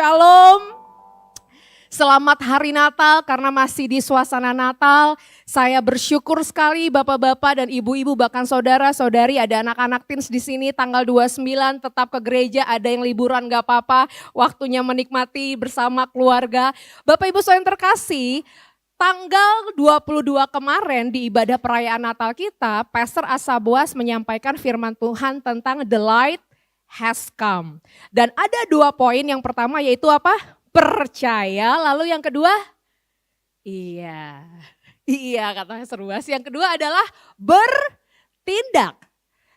Shalom. Selamat hari Natal karena masih di suasana Natal. Saya bersyukur sekali bapak-bapak dan ibu-ibu bahkan saudara-saudari, ada anak-anak teens di sini tanggal 29 tetap ke gereja, ada yang liburan gak apa-apa, waktunya menikmati bersama keluarga. Bapak ibu saudara yang terkasih, tanggal 22 kemarin di ibadah perayaan Natal kita, Pastor Asa Boas menyampaikan firman Tuhan tentang the light has come. Dan ada 2 poin, yang pertama yaitu apa? Percaya, lalu yang kedua? Iya katanya seru banget. Yang kedua adalah bertindak.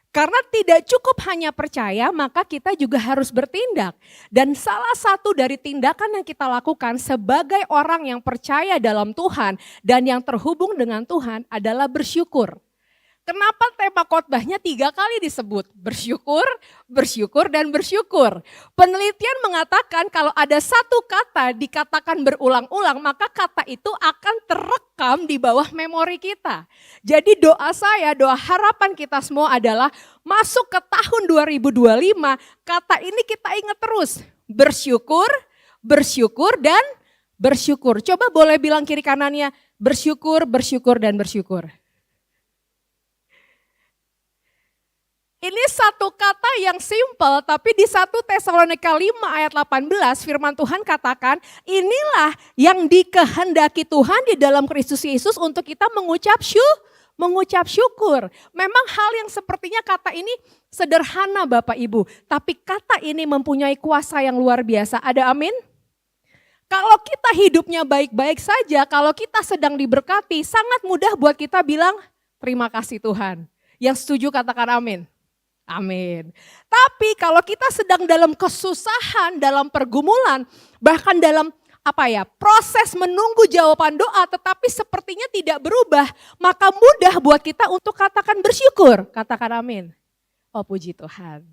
Karena tidak cukup hanya percaya, maka kita juga harus bertindak. Dan salah satu dari tindakan yang kita lakukan sebagai orang yang percaya dalam Tuhan dan yang terhubung dengan Tuhan adalah bersyukur. Kenapa tema khotbahnya 3 kali disebut? Bersyukur, bersyukur, dan bersyukur. Penelitian mengatakan kalau ada satu kata dikatakan berulang-ulang, maka kata itu akan terekam di bawah memori kita. Jadi doa saya, doa harapan kita semua adalah masuk ke tahun 2025, kata ini kita ingat terus. Bersyukur, bersyukur, dan bersyukur. Coba boleh bilang kiri kanannya, bersyukur, bersyukur, dan bersyukur. Ini satu kata yang simple, tapi di 1 Tesalonika 5 ayat 18 firman Tuhan katakan, inilah yang dikehendaki Tuhan di dalam Kristus Yesus untuk kita mengucap syukur. Memang hal yang sepertinya kata ini sederhana Bapak Ibu, tapi kata ini mempunyai kuasa yang luar biasa. Ada amin? Kalau kita hidupnya baik-baik saja, kalau kita sedang diberkati, sangat mudah buat kita bilang terima kasih Tuhan. Yang setuju katakan amin. Amin. Tapi kalau kita sedang dalam kesusahan, dalam pergumulan, bahkan dalam proses menunggu jawaban doa tetapi sepertinya tidak berubah, maka mudah buat kita untuk katakan bersyukur. Katakan amin. Oh puji Tuhan.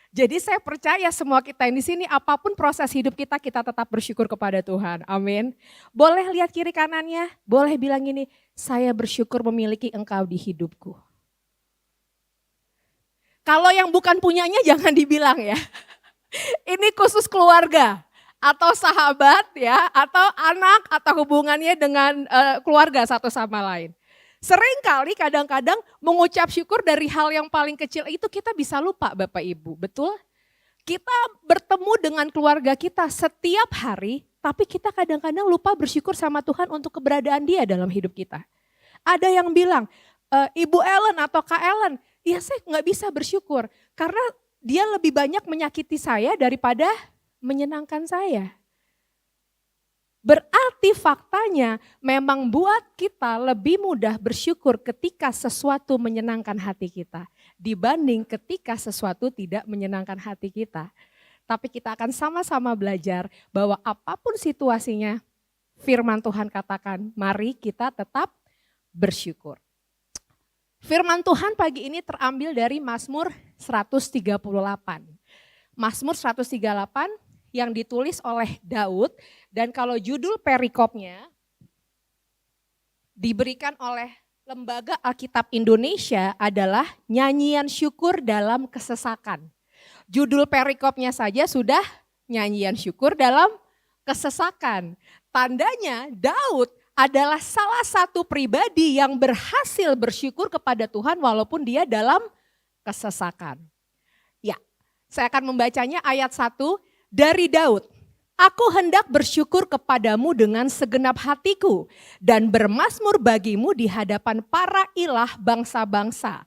Jadi saya percaya semua kita yang di sini apapun proses hidup kita, kita tetap bersyukur kepada Tuhan. Amin. Boleh lihat kiri kanannya, boleh bilang ini, saya bersyukur memiliki engkau di hidupku. Kalau yang bukan punyanya jangan dibilang ya. Ini khusus keluarga atau sahabat ya, atau anak atau hubungannya dengan keluarga satu sama lain. Seringkali kadang-kadang mengucap syukur dari hal yang paling kecil itu kita bisa lupa Bapak Ibu, betul? Kita bertemu dengan keluarga kita setiap hari, tapi kita kadang-kadang lupa bersyukur sama Tuhan untuk keberadaan Dia dalam hidup kita. Ada yang bilang, Ibu Ellen atau Kak Ellen, ya saya nggak bisa bersyukur karena dia lebih banyak menyakiti saya daripada menyenangkan saya. Berarti faktanya memang buat kita lebih mudah bersyukur ketika sesuatu menyenangkan hati kita dibanding ketika sesuatu tidak menyenangkan hati kita. Tapi kita akan sama-sama belajar bahwa apapun situasinya, firman Tuhan katakan, mari kita tetap bersyukur. Firman Tuhan pagi ini terambil dari Mazmur 138. Mazmur 138 yang ditulis oleh Daud, dan kalau judul perikopnya diberikan oleh Lembaga Alkitab Indonesia adalah nyanyian syukur dalam kesesakan. Judul perikopnya saja sudah nyanyian syukur dalam kesesakan. Tandanya Daud adalah salah satu pribadi yang berhasil bersyukur kepada Tuhan walaupun dia dalam kesesakan. Ya, saya akan membacanya ayat 1 dari Daud. Aku hendak bersyukur kepadamu dengan segenap hatiku dan bermazmur bagimu di hadapan para ilah bangsa-bangsa.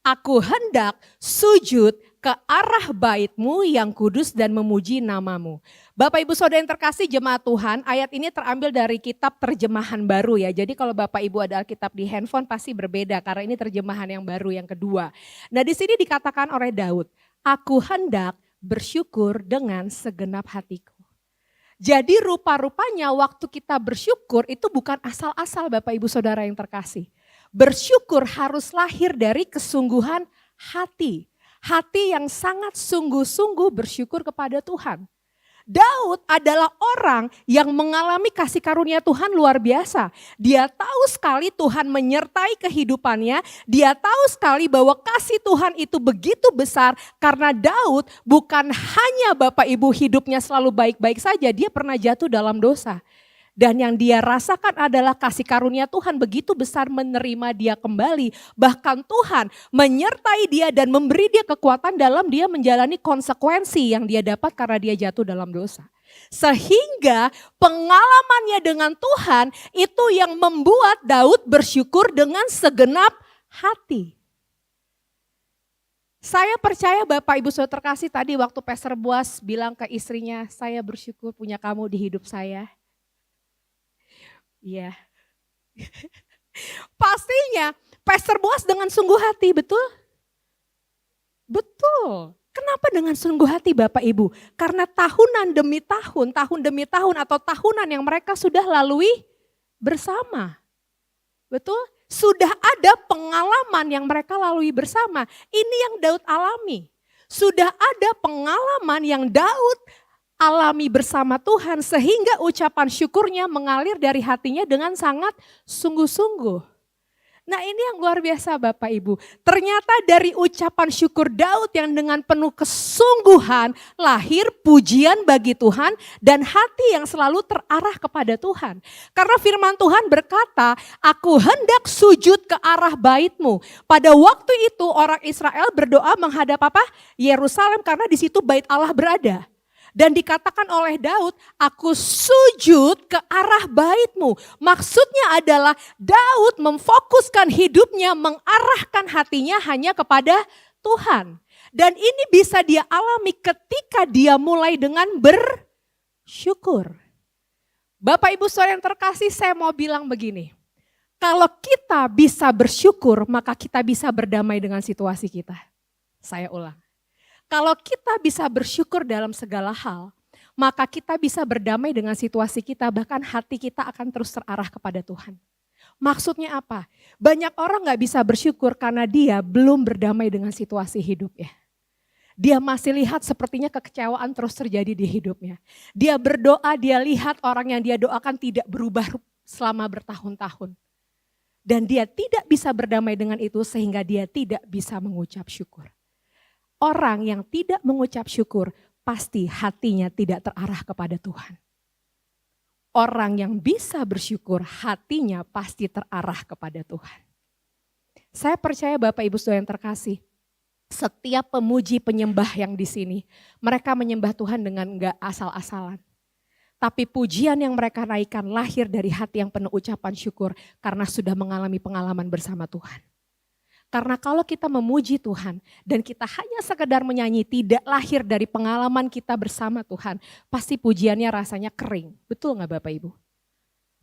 Aku hendak sujud ke arah bait-Mu yang kudus dan memuji nama-Mu. Bapak Ibu Saudara yang terkasih jemaat Tuhan, ayat ini terambil dari kitab terjemahan baru ya. Jadi kalau Bapak Ibu ada Alkitab di handphone pasti berbeda karena ini terjemahan yang baru yang kedua. Nah di sini dikatakan oleh Daud, aku hendak bersyukur dengan segenap hatiku. Jadi rupa-rupanya waktu kita bersyukur itu bukan asal-asal Bapak Ibu Saudara yang terkasih. Bersyukur harus lahir dari kesungguhan hati. Hati yang sangat sungguh-sungguh bersyukur kepada Tuhan. Daud adalah orang yang mengalami kasih karunia Tuhan luar biasa. Dia tahu sekali Tuhan menyertai kehidupannya. Dia tahu sekali bahwa kasih Tuhan itu begitu besar karena Daud bukan hanya Bapak Ibu hidupnya selalu baik-baik saja. Dia pernah jatuh dalam dosa. Dan yang dia rasakan adalah kasih karunia Tuhan begitu besar menerima dia kembali. Bahkan Tuhan menyertai dia dan memberi dia kekuatan dalam dia menjalani konsekuensi yang dia dapat karena dia jatuh dalam dosa. Sehingga pengalamannya dengan Tuhan itu yang membuat Daud bersyukur dengan segenap hati. Saya percaya Bapak Ibu Saudara terkasih tadi waktu Pastor Boas bilang ke istrinya, saya bersyukur punya kamu di hidup saya. Iya. Pastinya Pastor Boas dengan sungguh hati, betul? Betul. Kenapa dengan sungguh hati Bapak Ibu? Karena tahunan demi tahun, tahun demi tahun atau tahunan yang mereka sudah lalui bersama. Betul? Sudah ada pengalaman yang mereka lalui bersama. Ini yang Daud alami. Sudah ada pengalaman yang Daud alami bersama Tuhan sehingga ucapan syukurnya mengalir dari hatinya dengan sangat sungguh-sungguh. Nah ini yang luar biasa Bapak Ibu. Ternyata dari ucapan syukur Daud yang dengan penuh kesungguhan lahir pujian bagi Tuhan dan hati yang selalu terarah kepada Tuhan. Karena firman Tuhan berkata, aku hendak sujud ke arah bait-Mu. Pada waktu itu orang Israel berdoa menghadap apa? Yerusalem karena di situ bait Allah berada. Dan dikatakan oleh Daud, aku sujud ke arah bait-Mu. Maksudnya adalah Daud memfokuskan hidupnya, mengarahkan hatinya hanya kepada Tuhan. Dan ini bisa dia alami ketika dia mulai dengan bersyukur. Bapak Ibu Saudara yang terkasih, saya mau bilang begini. Kalau kita bisa bersyukur, maka kita bisa berdamai dengan situasi kita. Saya ulang. Kalau kita bisa bersyukur dalam segala hal, maka kita bisa berdamai dengan situasi kita, bahkan hati kita akan terus terarah kepada Tuhan. Maksudnya apa? Banyak orang gak bisa bersyukur karena dia belum berdamai dengan situasi hidupnya. Dia masih lihat sepertinya kekecewaan terus terjadi di hidupnya. Dia berdoa, dia lihat orang yang dia doakan tidak berubah selama bertahun-tahun. Dan dia tidak bisa berdamai dengan itu sehingga dia tidak bisa mengucap syukur. Orang yang tidak mengucap syukur pasti hatinya tidak terarah kepada Tuhan. Orang yang bisa bersyukur hatinya pasti terarah kepada Tuhan. Saya percaya Bapak Ibu Saudara yang terkasih, setiap pemuji penyembah yang di sini, mereka menyembah Tuhan dengan enggak asal-asalan. Tapi pujian yang mereka naikkan lahir dari hati yang penuh ucapan syukur karena sudah mengalami pengalaman bersama Tuhan. Karena kalau kita memuji Tuhan dan kita hanya sekedar menyanyi tidak lahir dari pengalaman kita bersama Tuhan, pasti pujiannya rasanya kering. Betul gak Bapak Ibu?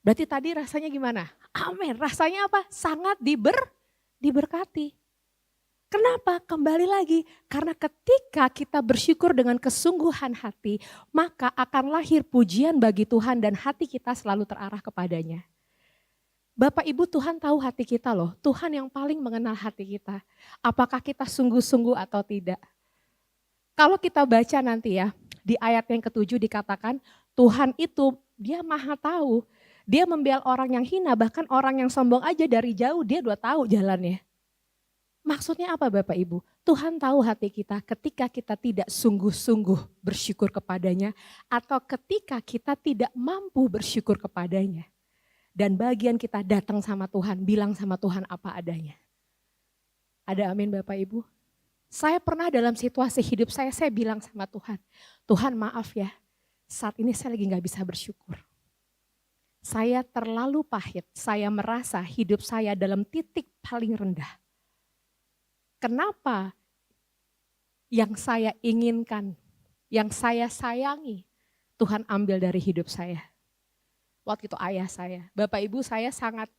Berarti tadi rasanya gimana? Amin, rasanya apa? Sangat diberkati. Kenapa? Kembali lagi, karena ketika kita bersyukur dengan kesungguhan hati, maka akan lahir pujian bagi Tuhan dan hati kita selalu terarah kepadanya. Bapak Ibu Tuhan tahu hati kita loh, Tuhan yang paling mengenal hati kita. Apakah kita sungguh-sungguh atau tidak? Kalau kita baca nanti ya, di ayat yang ke-7 dikatakan Tuhan itu dia maha tahu. Dia membela orang yang hina, bahkan orang yang sombong aja dari jauh dia udah tahu jalannya. Maksudnya apa Bapak Ibu? Tuhan tahu hati kita ketika kita tidak sungguh-sungguh bersyukur kepadanya atau ketika kita tidak mampu bersyukur kepadanya. Dan bagian kita datang sama Tuhan, bilang sama Tuhan apa adanya. Ada amin Bapak Ibu? Saya pernah dalam situasi hidup saya bilang sama Tuhan, Tuhan maaf ya, saat ini saya lagi gak bisa bersyukur. Saya terlalu pahit, saya merasa hidup saya dalam titik paling rendah. Kenapa yang saya inginkan, yang saya sayangi, Tuhan ambil dari hidup saya. Waktu itu ayah saya, Bapak Ibu saya sangat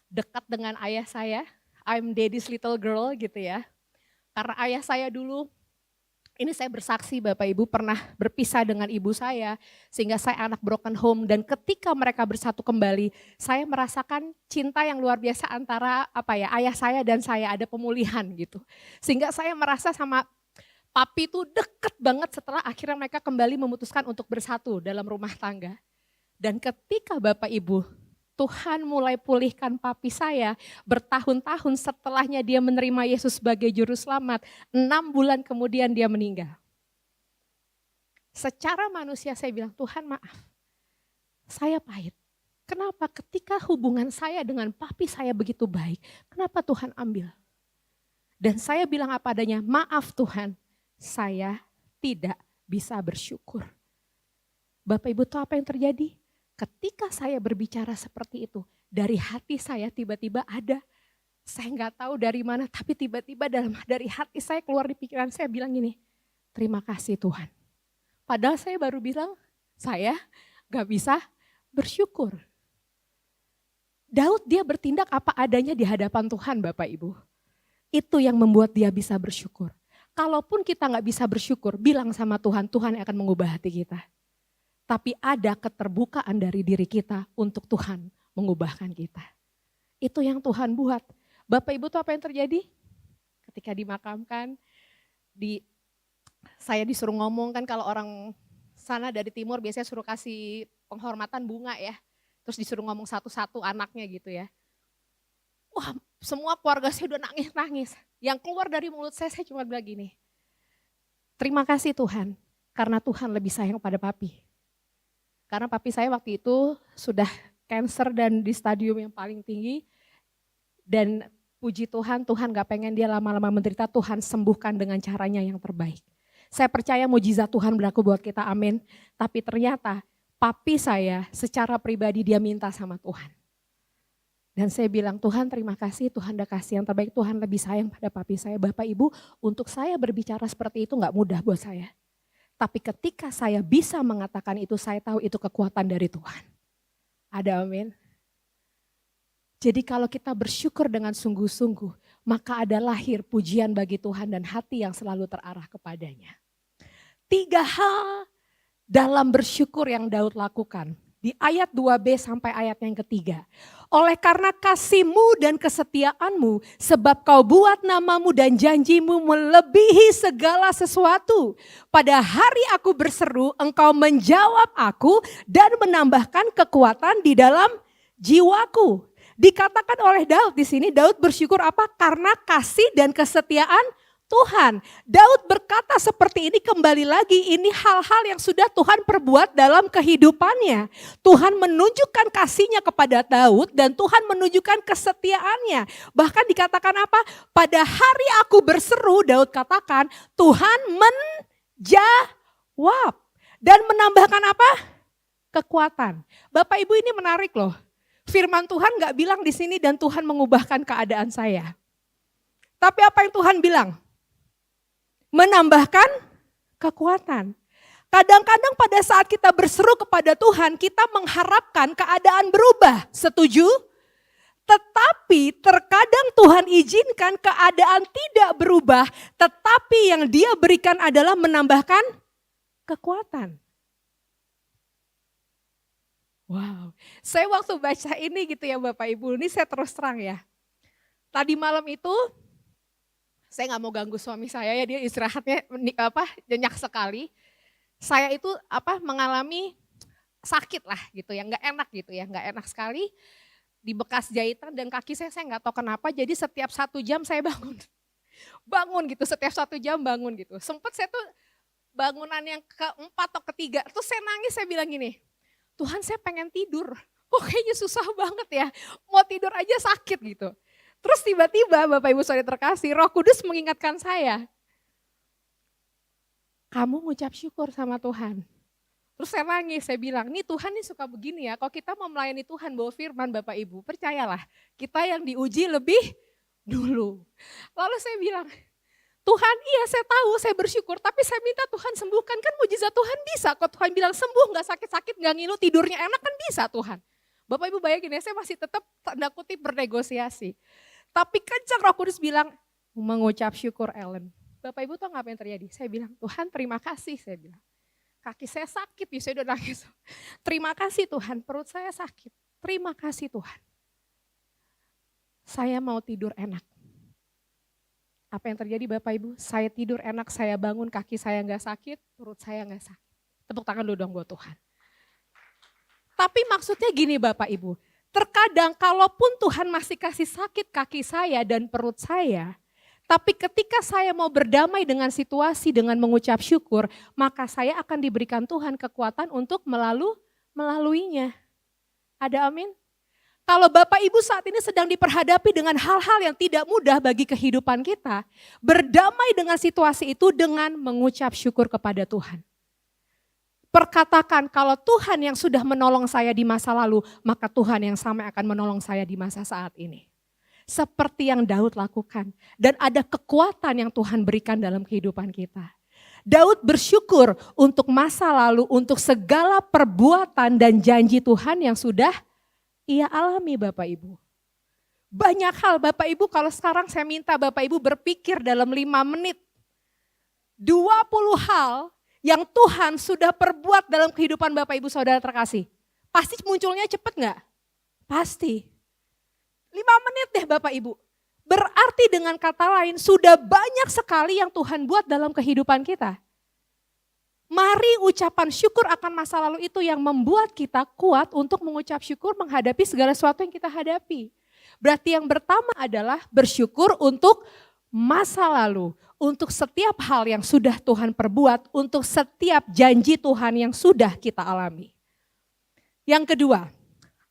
dekat dengan ayah saya. I'm daddy's little girl gitu ya. Karena ayah saya dulu, ini saya bersaksi Bapak Ibu pernah berpisah dengan ibu saya. Sehingga saya anak broken home dan ketika mereka bersatu kembali, saya merasakan cinta yang luar biasa antara ayah saya dan saya, ada pemulihan gitu. Sehingga saya merasa sama Papi itu deket banget setelah akhirnya mereka kembali memutuskan untuk bersatu dalam rumah tangga. Dan ketika Bapak Ibu, Tuhan mulai pulihkan papi saya, bertahun-tahun setelahnya dia menerima Yesus sebagai juru selamat, 6 bulan kemudian dia meninggal. Secara manusia saya bilang, Tuhan maaf, saya pahit. Kenapa ketika hubungan saya dengan papi saya begitu baik, kenapa Tuhan ambil? Dan saya bilang apa adanya, maaf Tuhan, saya tidak bisa bersyukur. Bapak Ibu tahu apa yang terjadi? Ketika saya berbicara seperti itu, dari hati saya tiba-tiba ada, saya nggak tahu dari mana, tapi tiba-tiba dari hati saya keluar di pikiran saya bilang gini, terima kasih Tuhan. Padahal saya baru bilang, saya nggak bisa bersyukur. Daud dia bertindak apa adanya di hadapan Tuhan Bapak Ibu. Itu yang membuat dia bisa bersyukur. Kalaupun kita nggak bisa bersyukur, bilang sama Tuhan, Tuhan yang akan mengubah hati kita. Tapi ada keterbukaan dari diri kita untuk Tuhan mengubahkan kita. Itu yang Tuhan buat. Bapak Ibu tahu apa yang terjadi? Ketika dimakamkan, saya disuruh ngomong kan kalau orang sana dari timur biasanya suruh kasih penghormatan bunga ya. Terus disuruh ngomong satu-satu anaknya gitu ya. Wah, semua keluarga saya udah nangis-nangis. Yang keluar dari mulut saya cuma bilang gini, terima kasih Tuhan, karena Tuhan lebih sayang pada papi. Karena papi saya waktu itu sudah cancer dan di stadium yang paling tinggi. Dan puji Tuhan, Tuhan gak pengen dia lama-lama menderita, Tuhan sembuhkan dengan caranya yang terbaik. Saya percaya mujizat Tuhan berlaku buat kita, amin. Tapi ternyata papi saya secara pribadi dia minta sama Tuhan. Dan saya bilang, Tuhan terima kasih, Tuhan udah kasih yang terbaik, Tuhan lebih sayang pada papi saya. Bapak Ibu, untuk saya berbicara seperti itu gak mudah buat saya. Tapi ketika saya bisa mengatakan itu, saya tahu itu kekuatan dari Tuhan. Ada amin. Jadi kalau kita bersyukur dengan sungguh-sungguh, maka ada lahir pujian bagi Tuhan dan hati yang selalu terarah kepadanya. 3 hal dalam bersyukur yang Daud lakukan. Di ayat 2b sampai ayat yang ketiga. Oleh karena kasih-Mu dan kesetiaan-Mu, sebab Kau buat nama-Mu dan janji-Mu melebihi segala sesuatu. Pada hari aku berseru, Engkau menjawab aku dan menambahkan kekuatan di dalam jiwaku. Dikatakan oleh Daud di sini, Daud bersyukur apa? Karena kasih dan kesetiaan Tuhan. Daud berkata seperti ini kembali lagi, ini hal-hal yang sudah Tuhan perbuat dalam kehidupannya. Tuhan menunjukkan kasihnya kepada Daud dan Tuhan menunjukkan kesetiaannya. Bahkan dikatakan apa? Pada hari aku berseru, Daud katakan, Tuhan menjawab. Dan menambahkan apa? Kekuatan. Bapak Ibu ini menarik loh. Firman Tuhan gak bilang di sini dan Tuhan mengubahkan keadaan saya. Tapi apa yang Tuhan bilang? Menambahkan kekuatan. Kadang-kadang pada saat kita berseru kepada Tuhan, kita mengharapkan keadaan berubah. Setuju? Tetapi terkadang Tuhan izinkan keadaan tidak berubah, tetapi yang Dia berikan adalah menambahkan kekuatan. Wow, saya waktu baca ini gitu ya Bapak Ibu, ini saya terus terang ya. Tadi malam itu, saya nggak mau ganggu suami saya ya, dia istirahatnya nyenyak sekali. Saya itu mengalami sakit lah gitu ya, nggak enak sekali di bekas jahitan dan kaki saya nggak tahu kenapa. Jadi setiap 1 jam saya bangun gitu, setiap 1 jam bangun gitu. Sempet saya tuh bangunan yang keempat atau ketiga, terus saya nangis, saya bilang gini, Tuhan saya pengen tidur, kok kayaknya susah banget ya, mau tidur aja sakit gitu. Terus tiba-tiba Bapak Ibu Saudara terkasih, Roh Kudus mengingatkan saya, kamu ngucap syukur sama Tuhan. Terus saya nangis, saya bilang, nih Tuhan nih suka begini ya, kalau kita mau melayani Tuhan bawa firman Bapak Ibu, percayalah kita yang diuji lebih dulu. Lalu saya bilang, Tuhan iya saya tahu, saya bersyukur, tapi saya minta Tuhan sembuhkan, kan mujizat Tuhan bisa. Kalau Tuhan bilang sembuh, gak sakit-sakit, gak ngilu, tidurnya enak kan bisa Tuhan. Bapak Ibu bayangin ya, saya masih tetap tanda kutip bernegosiasi. Tapi kencang Roh Kudus bilang, mengucap syukur Ellen. Bapak Ibu tahu gak apa yang terjadi? Saya bilang, Tuhan terima kasih, saya bilang. Kaki saya sakit, saya udah nangis. Terima kasih Tuhan, perut saya sakit. Terima kasih Tuhan. Saya mau tidur enak. Apa yang terjadi Bapak Ibu? Saya tidur enak, saya bangun, kaki saya nggak sakit, perut saya nggak sakit. Tepuk tangan dulu dong buat Tuhan. Tapi maksudnya gini Bapak Ibu, terkadang kalaupun Tuhan masih kasih sakit kaki saya dan perut saya, tapi ketika saya mau berdamai dengan situasi dengan mengucap syukur, maka saya akan diberikan Tuhan kekuatan untuk melaluinya. Ada amin? Kalau Bapak Ibu saat ini sedang diperhadapi dengan hal-hal yang tidak mudah bagi kehidupan kita, berdamai dengan situasi itu dengan mengucap syukur kepada Tuhan. Perkatakan kalau Tuhan yang sudah menolong saya di masa lalu, maka Tuhan yang sama akan menolong saya di masa saat ini. Seperti yang Daud lakukan. Dan ada kekuatan yang Tuhan berikan dalam kehidupan kita. Daud bersyukur untuk masa lalu, untuk segala perbuatan dan janji Tuhan yang sudah ia alami Bapak Ibu. Banyak hal Bapak Ibu, kalau sekarang saya minta Bapak Ibu berpikir dalam 5 menit. 20 hal yang Tuhan sudah perbuat dalam kehidupan Bapak Ibu Saudara terkasih. Pasti munculnya cepet gak? Pasti. 5 menit deh Bapak Ibu. Berarti dengan kata lain sudah banyak sekali yang Tuhan buat dalam kehidupan kita. Mari ucapan syukur akan masa lalu itu yang membuat kita kuat untuk mengucap syukur menghadapi segala sesuatu yang kita hadapi. Berarti yang pertama adalah bersyukur untuk masa lalu. Untuk setiap hal yang sudah Tuhan perbuat, untuk setiap janji Tuhan yang sudah kita alami. Yang kedua,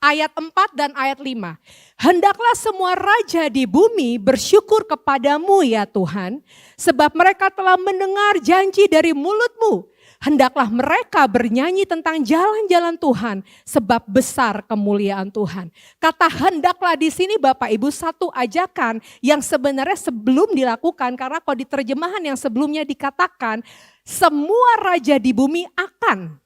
ayat 4 dan ayat 5. Hendaklah semua raja di bumi bersyukur kepadamu ya Tuhan, sebab mereka telah mendengar janji dari mulutmu. Hendaklah mereka bernyanyi tentang jalan-jalan Tuhan, sebab besar kemuliaan Tuhan. Kata hendaklah di sini Bapak Ibu satu ajakan yang sebenarnya sebelum dilakukan, karena kalau di terjemahan yang sebelumnya dikatakan semua raja di bumi akan.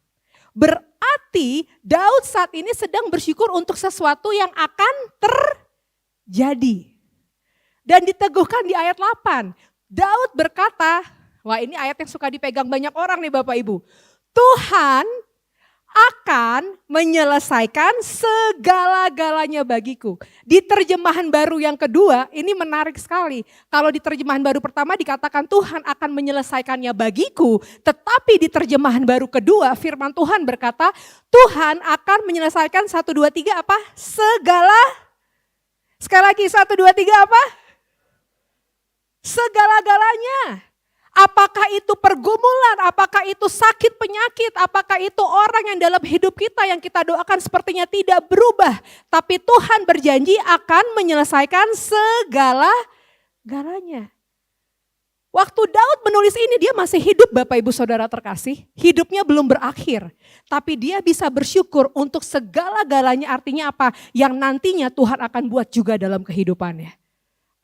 Berarti Daud saat ini sedang bersyukur untuk sesuatu yang akan terjadi. Dan diteguhkan di ayat 8. Daud berkata, wah ini ayat yang suka dipegang banyak orang nih Bapak Ibu. Tuhan akan menyelesaikan segala-galanya bagiku. Di terjemahan baru yang kedua ini menarik sekali. Kalau di terjemahan baru pertama dikatakan Tuhan akan menyelesaikannya bagiku. Tetapi di terjemahan baru kedua firman Tuhan berkata Tuhan akan menyelesaikan 1, 2, 3 apa? Sekali lagi 1, 2, 3 apa? Segala-galanya. Apakah itu pergumulan, apakah itu sakit penyakit, apakah itu orang yang dalam hidup kita yang kita doakan sepertinya tidak berubah. Tapi Tuhan berjanji akan menyelesaikan segala-galanya. Waktu Daud menulis ini dia masih hidup Bapak Ibu Saudara terkasih. Hidupnya belum berakhir. Tapi dia bisa bersyukur untuk segala-galanya artinya apa? Yang nantinya Tuhan akan buat juga dalam kehidupannya.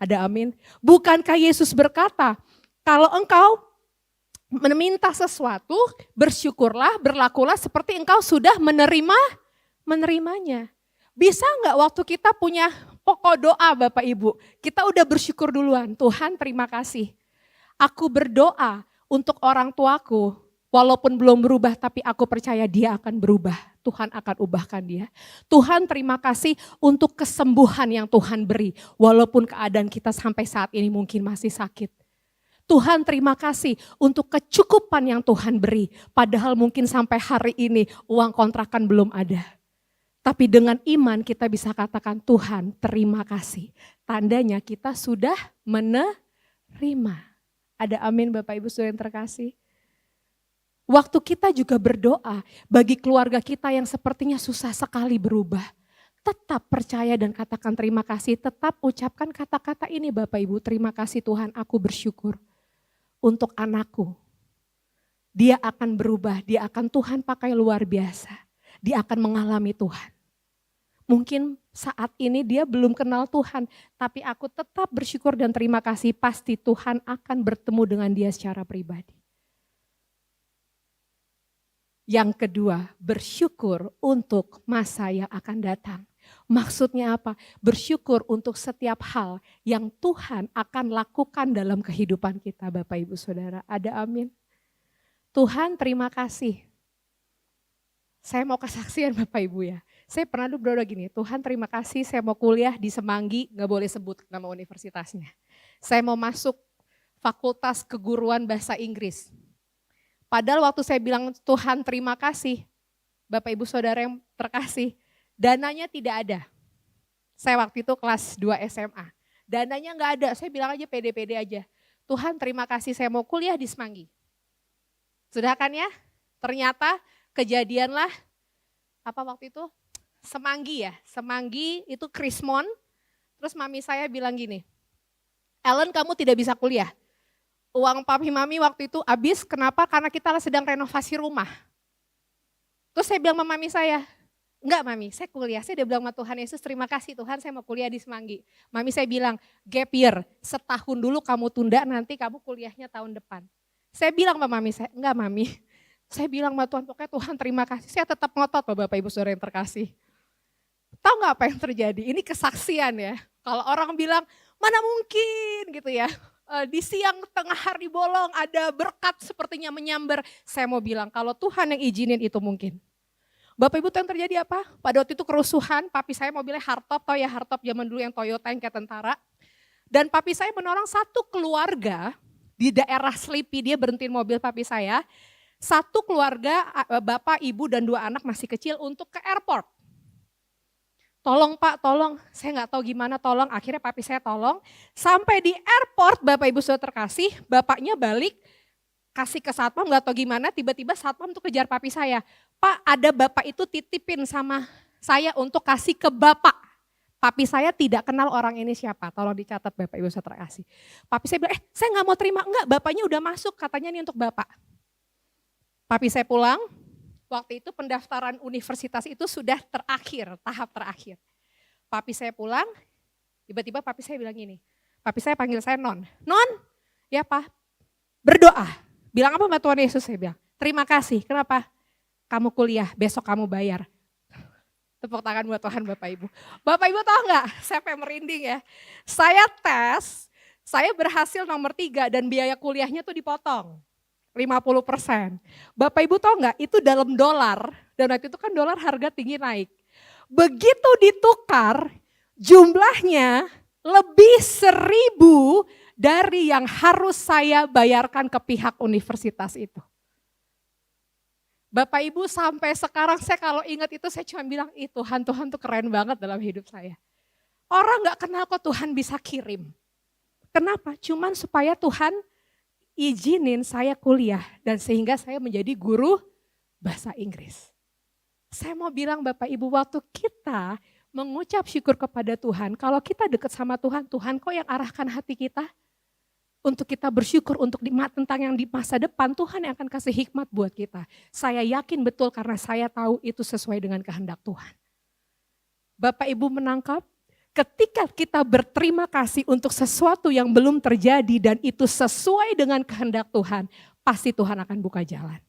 Ada amin. Bukankah Yesus berkata, kalau engkau meminta sesuatu, bersyukurlah, berlakulah seperti engkau sudah menerimanya. Bisa enggak waktu kita punya pokok doa Bapak Ibu, kita udah bersyukur duluan, Tuhan terima kasih. Aku berdoa untuk orang tuaku, walaupun belum berubah tapi aku percaya dia akan berubah. Tuhan akan ubahkan dia. Tuhan terima kasih untuk kesembuhan yang Tuhan beri, walaupun keadaan kita sampai saat ini mungkin masih sakit. Tuhan terima kasih untuk kecukupan yang Tuhan beri. Padahal mungkin sampai hari ini uang kontrakan belum ada. Tapi dengan iman kita bisa katakan Tuhan terima kasih. Tandanya kita sudah menerima. Ada amin Bapak Ibu Saudara yang terkasih. Waktu kita juga berdoa bagi keluarga kita yang sepertinya susah sekali berubah. Tetap percaya dan katakan terima kasih. Tetap ucapkan kata-kata ini Bapak Ibu. Terima kasih Tuhan aku bersyukur. Untuk anakku, dia akan berubah, dia akan Tuhan pakai luar biasa. Dia akan mengalami Tuhan. Mungkin saat ini dia belum kenal Tuhan, tapi aku tetap bersyukur dan terima kasih. Pasti Tuhan akan bertemu dengan dia secara pribadi. Yang kedua, bersyukur untuk masa yang akan datang. Maksudnya apa? Bersyukur untuk setiap hal yang Tuhan akan lakukan dalam kehidupan kita Bapak Ibu Saudara. Ada amin. Tuhan terima kasih. Saya mau kesaksian Bapak Ibu ya. Saya pernah berdoa gini, Tuhan terima kasih saya mau kuliah di Semanggi, gak boleh sebut nama universitasnya. Saya mau masuk Fakultas Keguruan Bahasa Inggris. Padahal waktu saya bilang Tuhan terima kasih, Bapak Ibu Saudara yang terkasih, dananya tidak ada. Saya waktu itu kelas 2 SMA. Dananya nggak ada, saya bilang aja pede-pede aja. Tuhan terima kasih saya mau kuliah di Semanggi. Sudah kan ya? Ternyata kejadianlah apa waktu itu? Semanggi ya, Semanggi itu Krismon. Terus mami saya bilang gini, Ellen kamu tidak bisa kuliah. Uang papi mami waktu itu habis, kenapa? Karena kita sedang renovasi rumah. Terus saya bilang sama mami saya, enggak mami, saya kuliah. Saya udah bilang sama Tuhan Yesus, terima kasih Tuhan saya mau kuliah di Semanggi. Mami saya bilang, gap year, setahun dulu kamu tunda, nanti kamu kuliahnya tahun depan. Saya bilang sama mami saya, enggak mami. Saya bilang sama Tuhan, pokoknya Tuhan terima kasih. Saya tetap ngotot loh Bapak Ibu Saudara yang terkasih. Tahu nggak apa yang terjadi? Ini kesaksian ya. Kalau orang bilang, mana mungkin gitu ya. Di siang tengah hari bolong ada berkat sepertinya menyambar. Saya mau bilang kalau Tuhan yang izinin itu mungkin. Bapak Ibu tahu yang terjadi apa? Pada waktu itu kerusuhan, papi saya mobilnya hardtop, tahu ya hardtop zaman dulu yang Toyota yang kayak tentara. Dan papi saya menolong satu keluarga di daerah Sleepy, dia berhentiin mobil papi saya. Satu keluarga, bapak, ibu dan 2 anak masih kecil untuk ke airport. Tolong Pak, tolong, saya nggak tahu gimana tolong, akhirnya papi saya tolong. Sampai di airport Bapak Ibu Saudara terkasih, bapaknya balik, kasih ke satpam nggak tahu gimana, tiba-tiba satpam tuh kejar papi saya. Pak ada bapak itu titipin sama saya untuk kasih ke bapak. Papi saya tidak kenal orang ini siapa, tolong dicatat Bapak Ibu Saudara terkasih. Papi saya bilang, saya nggak mau terima, enggak bapaknya udah masuk, katanya ini untuk bapak. Papi saya pulang. Waktu itu pendaftaran universitas itu sudah terakhir, tahap terakhir. Papi saya pulang, tiba-tiba papi saya bilang gini, papi saya panggil saya Non. Non, ya Pak, berdoa. Bilang apa sama Tuhan Yesus, saya bilang, terima kasih, kenapa? Kamu kuliah, besok kamu bayar. Tepuk tangan buat Tuhan Bapak Ibu. Bapak Ibu tahu nggak, saya pengen merinding ya. Saya tes, saya berhasil nomor 3 dan biaya kuliahnya tuh dipotong. 50%. Bapak Ibu tahu nggak itu dalam dolar, dan waktu itu kan dolar harga tinggi naik. Begitu ditukar jumlahnya lebih 1.000 dari yang harus saya bayarkan ke pihak universitas itu. Bapak Ibu sampai sekarang saya kalau ingat itu saya cuma bilang, Tuhan tuh keren banget dalam hidup saya. Orang gak kenal kok Tuhan bisa kirim. Kenapa? Cuman supaya Tuhan izinin saya kuliah dan sehingga saya menjadi guru bahasa Inggris. Saya mau bilang Bapak Ibu waktu kita mengucap syukur kepada Tuhan, kalau kita dekat sama Tuhan, Tuhan kok yang arahkan hati kita untuk kita bersyukur untuk tentang yang di masa depan, Tuhan yang akan kasih hikmat buat kita. Saya yakin betul karena saya tahu itu sesuai dengan kehendak Tuhan. Bapak Ibu menangkap? Ketika kita berterima kasih untuk sesuatu yang belum terjadi dan itu sesuai dengan kehendak Tuhan, pasti Tuhan akan buka jalan.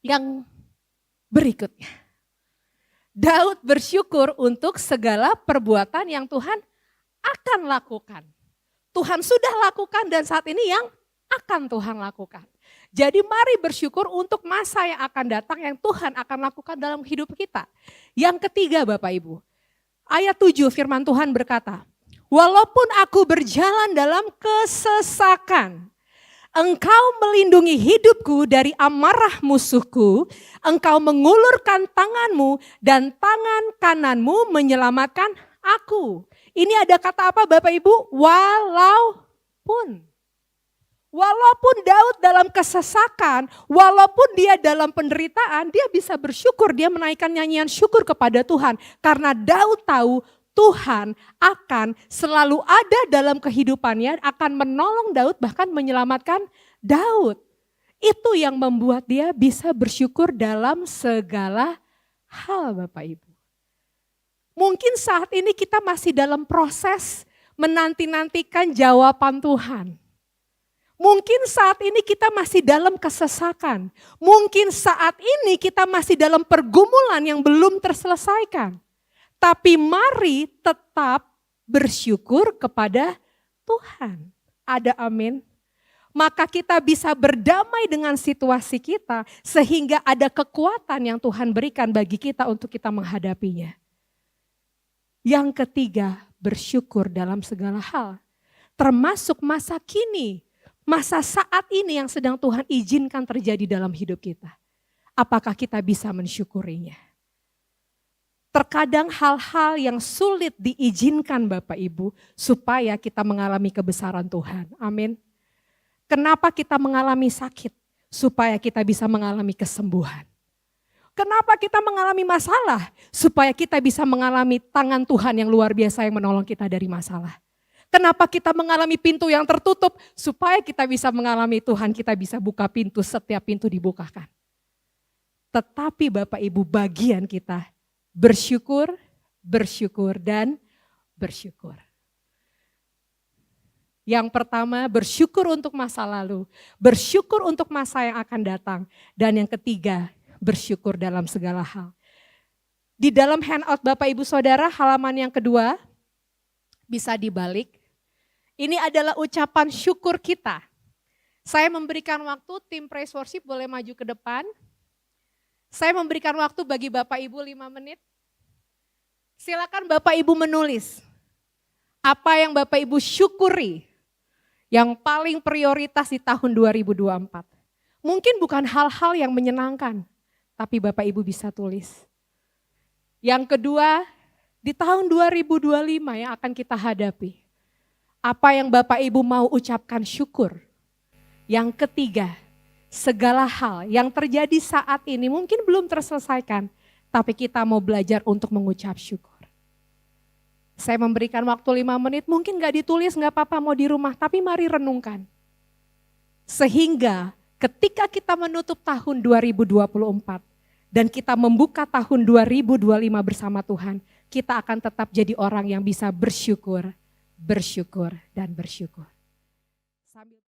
Yang berikutnya, Daud bersyukur untuk segala perbuatan yang Tuhan akan lakukan. Tuhan sudah lakukan dan saat ini yang akan Tuhan lakukan. Jadi mari bersyukur untuk masa yang akan datang yang Tuhan akan lakukan dalam hidup kita. Yang ketiga Bapak Ibu. Ayat 7 firman Tuhan berkata, walaupun aku berjalan dalam kesesakan, Engkau melindungi hidupku dari amarah musuhku, Engkau mengulurkan tanganmu dan tangan kananmu menyelamatkan aku. Ini ada kata apa Bapak Ibu? Walaupun. Walaupun Daud dalam kesesakan, walaupun dia dalam penderitaan, dia bisa bersyukur, dia menaikkan nyanyian syukur kepada Tuhan. Karena Daud tahu Tuhan akan selalu ada dalam kehidupannya, akan menolong Daud bahkan menyelamatkan Daud. Itu yang membuat dia bisa bersyukur dalam segala hal Bapak Ibu. Mungkin saat ini kita masih dalam proses menanti-nantikan jawaban Tuhan. Mungkin saat ini kita masih dalam kesesakan. Mungkin saat ini kita masih dalam pergumulan yang belum terselesaikan. Tapi mari tetap bersyukur kepada Tuhan. Ada amin. Maka kita bisa berdamai dengan situasi kita sehingga ada kekuatan yang Tuhan berikan bagi kita untuk kita menghadapinya. Yang ketiga, bersyukur dalam segala hal. termasuk masa kini, masa saat ini yang sedang Tuhan izinkan terjadi dalam hidup kita. Apakah kita bisa mensyukurinya? Terkadang hal-hal yang sulit diizinkan Bapak Ibu supaya kita mengalami kebesaran Tuhan. Amin. Kenapa kita mengalami sakit? Supaya kita bisa mengalami kesembuhan. Kenapa kita mengalami masalah? Supaya kita bisa mengalami tangan Tuhan yang luar biasa yang menolong kita dari masalah. Kenapa kita mengalami pintu yang tertutup? Supaya kita bisa mengalami Tuhan, kita bisa buka pintu, setiap pintu dibukakan. Tetapi Bapak Ibu, bagian kita bersyukur, bersyukur, dan bersyukur. Yang pertama, bersyukur untuk masa lalu, bersyukur untuk masa yang akan datang. Dan yang ketiga, bersyukur dalam segala hal. Di dalam handout Bapak Ibu Saudara, halaman yang kedua, bisa dibalik. Ini adalah ucapan syukur kita. Saya memberikan waktu, tim praise worship boleh maju ke depan. Saya memberikan waktu bagi Bapak Ibu 5 menit. Silakan Bapak Ibu menulis. Apa yang Bapak Ibu syukuri, yang paling prioritas di tahun 2024. Mungkin bukan hal-hal yang menyenangkan, tapi Bapak Ibu bisa tulis. Yang kedua, di tahun 2025 yang akan kita hadapi. Apa yang Bapak Ibu mau ucapkan syukur. Yang ketiga, segala hal yang terjadi saat ini mungkin belum terselesaikan, tapi kita mau belajar untuk mengucap syukur. Saya memberikan waktu 5 menit, mungkin gak ditulis gak apa-apa mau di rumah, tapi mari renungkan. Sehingga ketika kita menutup tahun 2024 dan kita membuka tahun 2025 bersama Tuhan, kita akan tetap jadi orang yang bisa bersyukur, bersyukur, dan bersyukur. Sambil